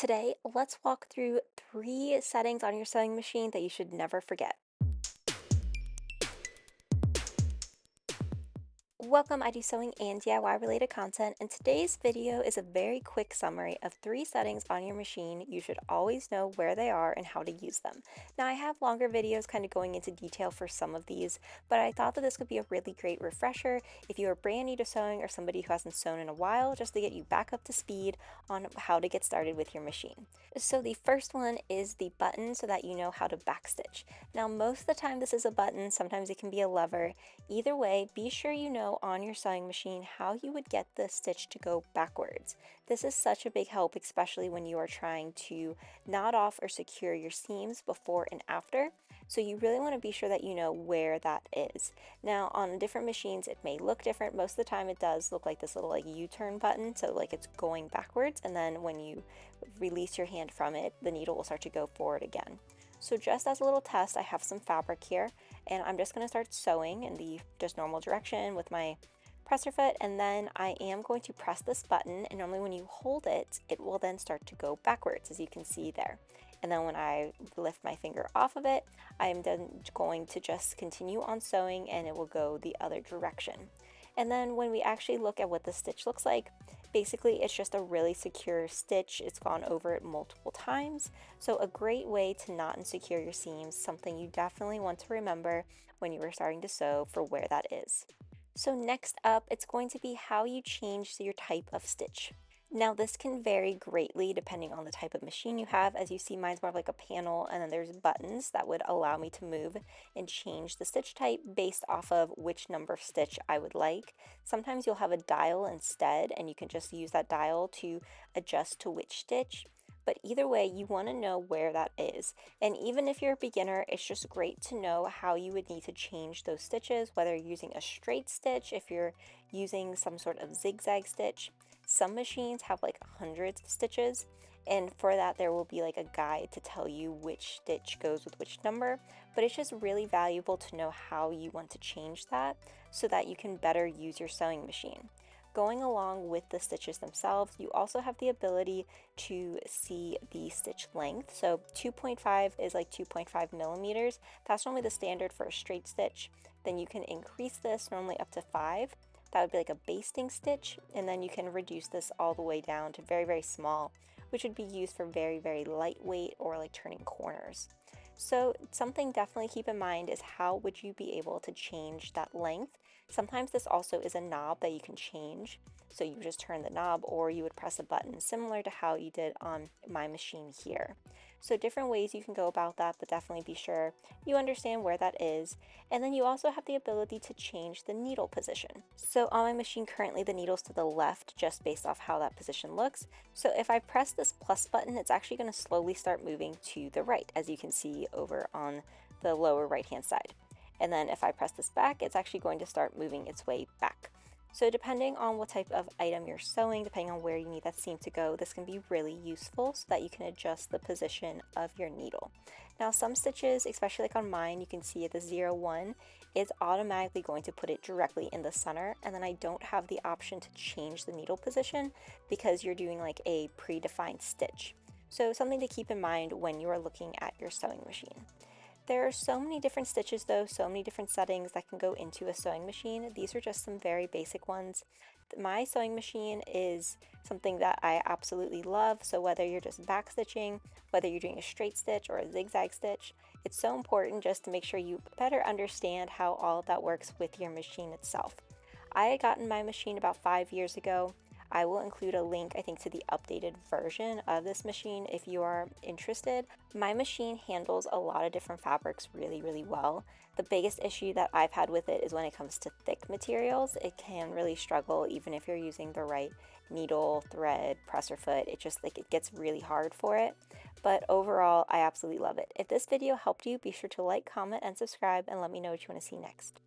Today, let's walk through 3 settings on your sewing machine that you should never forget. Welcome, I do sewing and DIY related content, and today's video is a very quick summary of 3 settings on your machine you should always know where they are and how to use them. Now, I have longer videos kind of going into detail for some of these, but I thought that this would be a really great refresher if you are brand new to sewing or somebody who hasn't sewn in a while, just to get you back up to speed on how to get started with your machine. So the first one is the button so that you know how to backstitch. Now, most of the time this is a button, sometimes it can be a lever. Either way, be sure you know on your sewing machine how you would get the stitch to go backwards. This is such a big help, especially when you are trying to knot off or secure your seams before and after. So you really want to be sure that you know where that is. Now, on different machines, it may look different. Most of the time it does look like this little like U-turn button, so like it's going backwards, and then when you release your hand from it, the needle will start to go forward again. So just as a little test, I have some fabric here, and I'm just going to start sewing in the just normal direction with my presser foot, and then I am going to press this button, and normally when you hold it, it will then start to go backwards, as you can see there. And then when I lift my finger off of it, I'm then going to just continue on sewing, and it will go the other direction. And then when we actually look at what the stitch looks like, basically it's just a really secure stitch. It's gone over it multiple times. So a great way to knot and secure your seams, something you definitely want to remember when you are starting to sew for where that is. So next up, it's going to be how you change your type of stitch. Now this can vary greatly depending on the type of machine you have. As you see, mine's more of like a panel, and then there's buttons that would allow me to move and change the stitch type based off of which number of stitch I would like. Sometimes you'll have a dial instead, and you can just use that dial to adjust to which stitch. But either way, you want to know where that is. And even if you're a beginner, it's just great to know how you would need to change those stitches, whether you're using a straight stitch, if you're using some sort of zigzag stitch. Some machines have like hundreds of stitches, and for that there will be like a guide to tell you which stitch goes with which number, but it's just really valuable to know how you want to change that so that you can better use your sewing machine. Going along with the stitches themselves, you also have the ability to see the stitch length. So 2.5 is like 2.5 millimeters. That's normally the standard for a straight stitch. Then you can increase this normally up to 5. That would be like a basting stitch, and then you can reduce this all the way down to very, very small, which would be used for very, very lightweight or like turning corners. So something definitely keep in mind is how would you be able to change that length. Sometimes this also is a knob that you can change. So you just turn the knob, or you would press a button similar to how you did on my machine here. So different ways you can go about that, but definitely be sure you understand where that is. And then you also have the ability to change the needle position. So on my machine currently the needle's to the left just based off how that position looks. So if I press this plus button, it's actually going to slowly start moving to the right, as you can see over on the lower right hand side. And then if I press this back, it's actually going to start moving its way back. So depending on what type of item you're sewing, depending on where you need that seam to go, this can be really useful so that you can adjust the position of your needle. Now some stitches, especially like on mine, you can see at the 0, 1, it's automatically going to put it directly in the center, and then I don't have the option to change the needle position because you're doing like a predefined stitch. So something to keep in mind when you are looking at your sewing machine. There are so many different stitches though, so many different settings that can go into a sewing machine. These are just some very basic ones. My sewing machine is something that I absolutely love, so whether you're just back stitching, whether you're doing a straight stitch or a zigzag stitch, it's so important just to make sure you better understand how all of that works with your machine itself. I had gotten my machine about 5 years ago. I will include a link, I think, to the updated version of this machine if you are interested. My machine handles a lot of different fabrics really, really well. The biggest issue that I've had with it is when it comes to thick materials. It can really struggle even if you're using the right needle, thread, presser foot. It just like it gets really hard for it. But overall, I absolutely love it. If this video helped you, be sure to like, comment, and subscribe, and let me know what you want to see next.